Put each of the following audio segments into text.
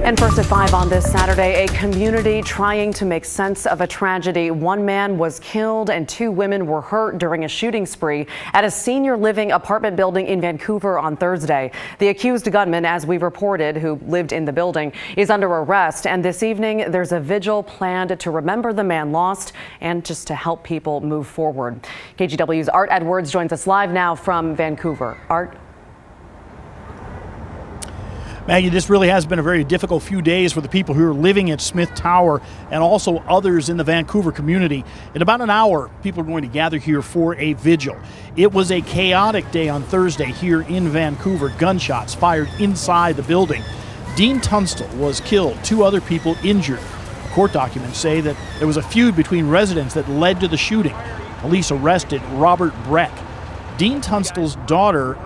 And first at 5 on this Saturday, a community trying to make sense of a tragedy. One man was killed and 2 women were hurt during a shooting spree at a senior living apartment building in Vancouver on Thursday. The accused gunman, as we reported, who lived in the building, is under arrest. And this evening, there's a vigil planned to remember the man lost and just to help people move forward. KGW's Art Edwards joins us live now from Vancouver. Art? Maggie, this really has been a very difficult few days for the people who are living at Smith Tower and also others in the Vancouver community. In about an hour, people are going to gather here for a vigil. It was a chaotic day on Thursday here in Vancouver. Gunshots fired inside the building. Dean Tunstall was killed, 2 other people injured. Court documents say that there was a feud between residents that led to the shooting. Police arrested Robert Breck. Dean Tunstall's daughter,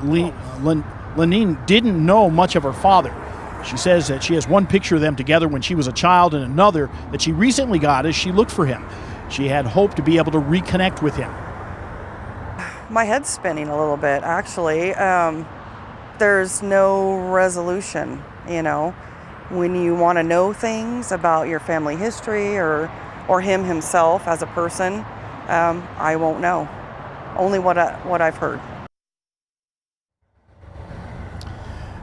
Lenine, didn't know much of her father. She says that she has one picture of them together when she was a child and another that she recently got as she looked for him. She had hoped to be able to reconnect with him. My head's spinning a little bit, actually. There's no resolution, you know. When you want to know things about your family history or him himself as a person, I won't know. Only what I've heard.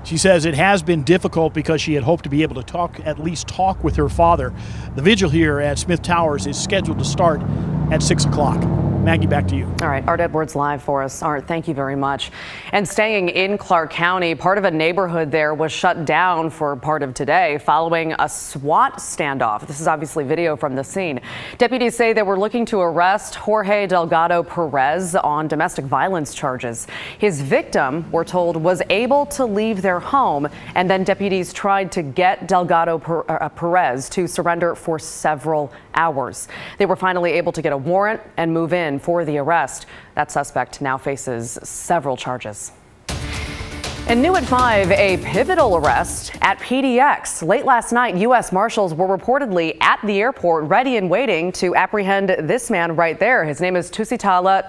She says it has been difficult because she had hoped to be able to at least talk with her father. The vigil here at Smith Towers is scheduled to start at 6 o'clock. Maggie, back to you. All right, Art Edwards live for us. Art, thank you very much. And staying in Clark County, part of a neighborhood there was shut down for part of today following a SWAT standoff. This is obviously video from the scene. Deputies say they were looking to arrest Jorge Delgado Perez on domestic violence charges. His victim, we're told, was able to leave their home, and then deputies tried to get Delgado Perez to surrender for several hours. They were finally able to get a warrant and move in for the arrest. That suspect now faces several charges. And new at 5, a pivotal arrest at PDX. Late last night, U.S. Marshals were reportedly at the airport ready and waiting to apprehend this man right there. His name is Tosi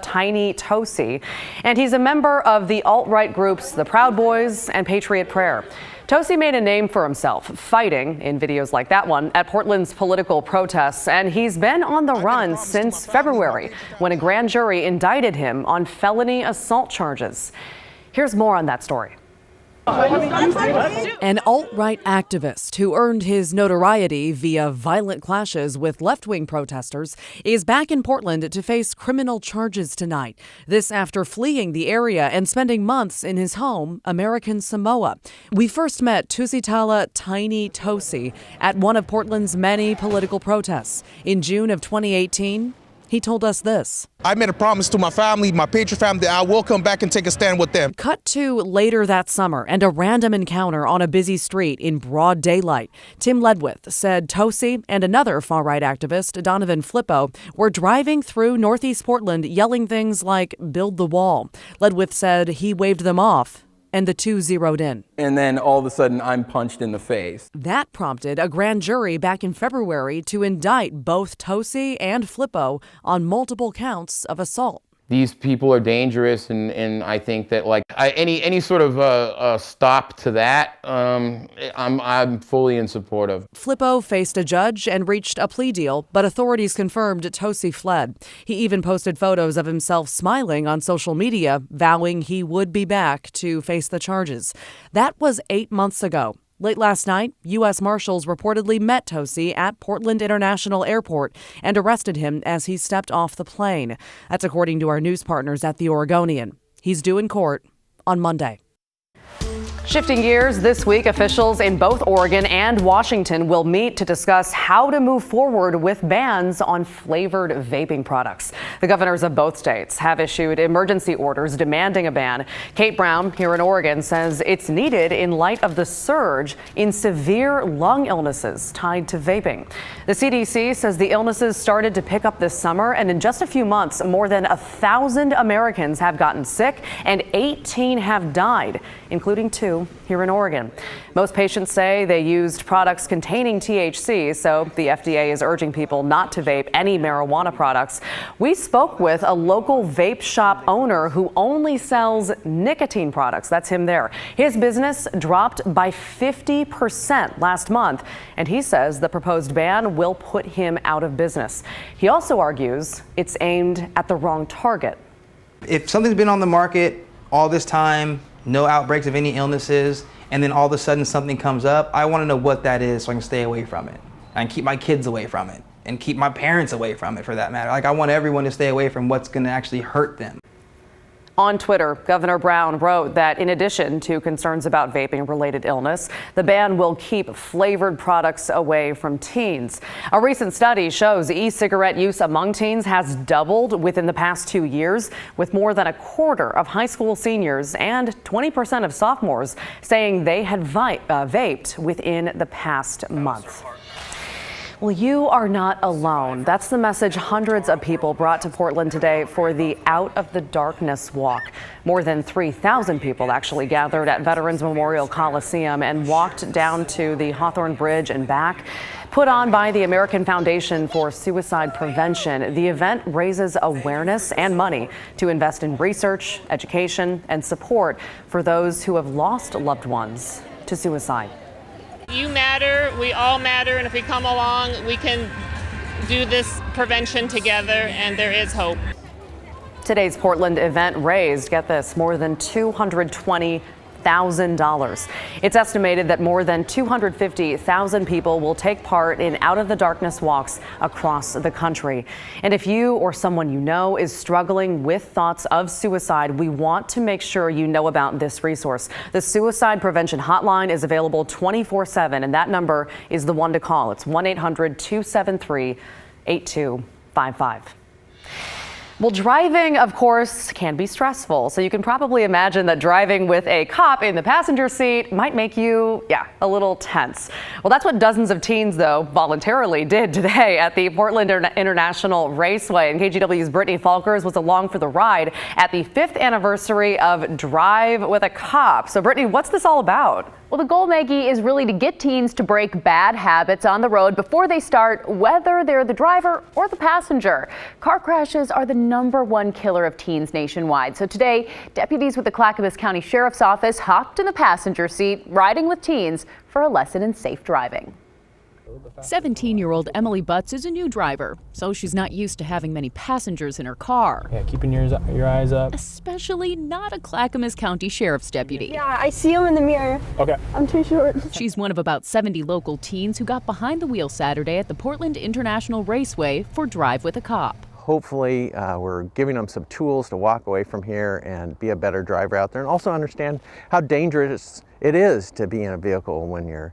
Tiny Tosi, and he's a member of the alt-right groups the Proud Boys and Patriot Prayer. Tosi made a name for himself fighting, in videos like that one, at Portland's political protests, and he's been on the run since February when a grand jury indicted him on felony assault charges. Here's more on that story. An alt-right activist who earned his notoriety via violent clashes with left-wing protesters is back in Portland to face criminal charges tonight. This after fleeing the area and spending months in his home, American Samoa. We first met Tosi Tiny Tosi at one of Portland's many political protests. In June of 2018, he told us this. I made a promise to my family, my Patriot family, that I will come back and take a stand with them. Cut to later that summer and a random encounter on a busy street in broad daylight. Tim Ledwith said Tosi and another far-right activist, Donovan Flippo, were driving through Northeast Portland yelling things like, "Build the wall." Ledwith said he waved them off, and the two zeroed in. And then all of a sudden, I'm punched in the face. That prompted a grand jury back in February to indict both Tosi and Flippo on multiple counts of assault. These people are dangerous, and I think that any sort of stop to that, I'm fully in support of. Flippo faced a judge and reached a plea deal, but authorities confirmed Tosi fled. He even posted photos of himself smiling on social media, vowing he would be back to face the charges. That was 8 months ago. Late last night, U.S. Marshals reportedly met Tosi at Portland International Airport and arrested him as he stepped off the plane. That's according to our news partners at The Oregonian. He's due in court on Monday. Shifting gears, this week officials in both Oregon and Washington will meet to discuss how to move forward with bans on flavored vaping products. The governors of both states have issued emergency orders demanding a ban. Kate Brown here in Oregon says it's needed in light of the surge in severe lung illnesses tied to vaping. The CDC says the illnesses started to pick up this summer, and in just a few months, more than 1,000 Americans have gotten sick and 18 have died, including 2 2 here in Oregon. Most patients say they used products containing THC, so the FDA is urging people not to vape any marijuana products. We spoke with a local vape shop owner who only sells nicotine products. That's him there. His business dropped by 50% last month, and he says the proposed ban will put him out of business. He also argues it's aimed at the wrong target. If something's been on the market all this time, no outbreaks of any illnesses, and then all of a sudden something comes up, I want to know what that is so I can stay away from it and keep my kids away from it and keep my parents away from it for that matter. Like, I want everyone to stay away from what's going to actually hurt them. On Twitter, Governor Brown wrote that in addition to concerns about vaping-related illness, the ban will keep flavored products away from teens. A recent study shows e-cigarette use among teens has doubled within the past 2 years, with more than a quarter of high school seniors and 20% of sophomores saying they had vaped within the past month. Well, you are not alone. That's the message hundreds of people brought to Portland today for the Out of the Darkness Walk. More than 3,000 people actually gathered at Veterans Memorial Coliseum and walked down to the Hawthorne Bridge and back. Put on by the American Foundation for Suicide Prevention, the event raises awareness and money to invest in research, education, and support for those who have lost loved ones to suicide. You matter, we all matter, and if we come along, we can do this prevention together, and there is hope. Today's Portland event raised, get this, more than $220,000. It's estimated that more than 250,000 people will take part in Out of the Darkness walks across the country. And if you or someone you know is struggling with thoughts of suicide, we want to make sure you know about this resource. The Suicide Prevention Hotline is available 24/7, and that number is the one to call. It's 1-800-273-8255. Well, driving, of course, can be stressful. So you can probably imagine that driving with a cop in the passenger seat might make you, a little tense. Well, that's what dozens of teens, though, voluntarily did today at the Portland International Raceway. And KGW's Brittany Falkers was along for the ride at the 5th anniversary of Drive with a Cop. So, Brittany, what's this all about? Well, the goal, Maggie, is really to get teens to break bad habits on the road before they start, whether they're the driver or the passenger. Car crashes are the #1 killer of teens nationwide. So today, deputies with the Clackamas County Sheriff's Office hopped in the passenger seat, riding with teens for a lesson in safe driving. 17-year-old Emily Butts is a new driver, so she's not used to having many passengers in her car. Yeah, keeping your eyes up. Especially not a Clackamas County Sheriff's deputy. Yeah, I see him in the mirror. Okay. I'm too short. She's one of about 70 local teens who got behind the wheel Saturday at the Portland International Raceway for Drive with a Cop. Hopefully, we're giving them some tools to walk away from here and be a better driver out there, and also understand how dangerous it is to be in a vehicle when you're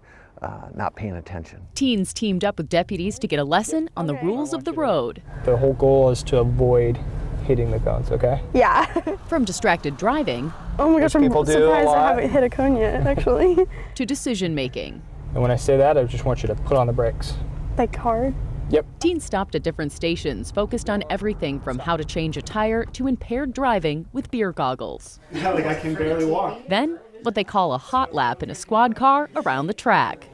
not paying attention. Teens teamed up with deputies to get a lesson on the rules of the road. The whole goal is to avoid hitting the cones, okay? Yeah. From distracted driving. Oh my gosh, I'm surprised I haven't hit a cone yet, actually. To decision making. And when I say that, I just want you to put on the brakes. Like hard? Yep. Teens stopped at different stations, focused on everything from how to change a tire to impaired driving with beer goggles. Yeah, like I can barely walk. Then, what they call a hot lap in a squad car around the track.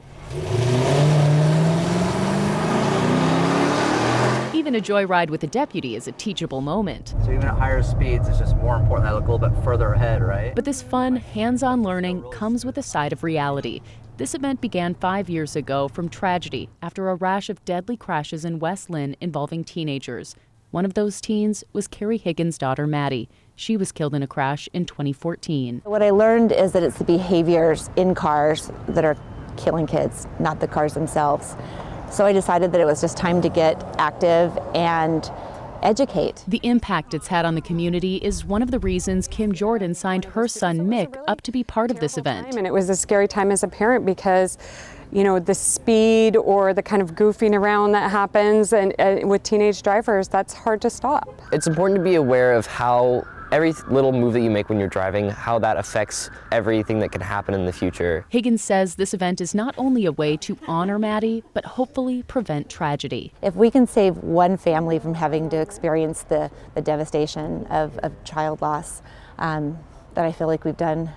Even a joyride with a deputy is a teachable moment. So even at higher speeds, it's just more important that I look a little bit further ahead, right? But this fun, hands-on learning comes with a side of reality. This event began 5 years ago from tragedy after a rash of deadly crashes in West Lynn involving teenagers. One of those teens was Carrie Higgins' daughter, Maddie. She was killed in a crash in 2014. What I learned is that it's the behaviors in cars that are killing kids, not the cars themselves. So I decided that it was just time to get active and educate. The impact it's had on the community is one of the reasons Kim Jordan signed her son Mick up to be part of this event. And it was a scary time as a parent because, you know, the speed or the kind of goofing around that happens and with teenage drivers, that's hard to stop. It's important to be aware of how every little move that you make when you're driving, how that affects everything that can happen in the future. Higgins says this event is not only a way to honor Maddie, but hopefully prevent tragedy. If we can save one family from having to experience the devastation of child loss, I feel like we've done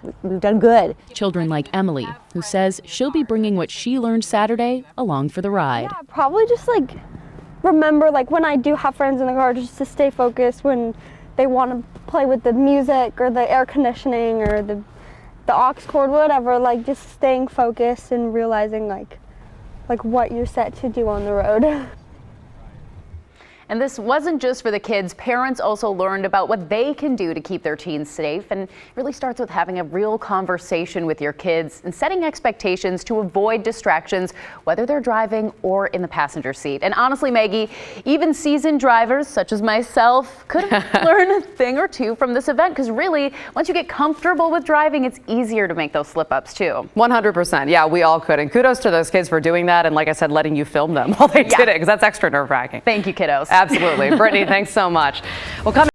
good. Children like Emily, who says she'll be bringing what she learned Saturday along for the ride. Yeah, probably just like remember, like when I do have friends in the car, just to stay focused when they want to play with the music or the air conditioning or the aux cord, whatever, like just staying focused and realizing like what you're set to do on the road. And this wasn't just for the kids. Parents also learned about what they can do to keep their teens safe. And it really starts with having a real conversation with your kids and setting expectations to avoid distractions, whether they're driving or in the passenger seat. And honestly, Maggie, even seasoned drivers such as myself could learn a thing or two from this event, because really, once you get comfortable with driving, it's easier to make those slip-ups too. 100%. Yeah, we all could. And kudos to those kids for doing that. And like I said, letting you film them while they did it, because that's extra nerve-wracking. Thank you, kiddos. Absolutely. Brittany, thanks so much. Well, come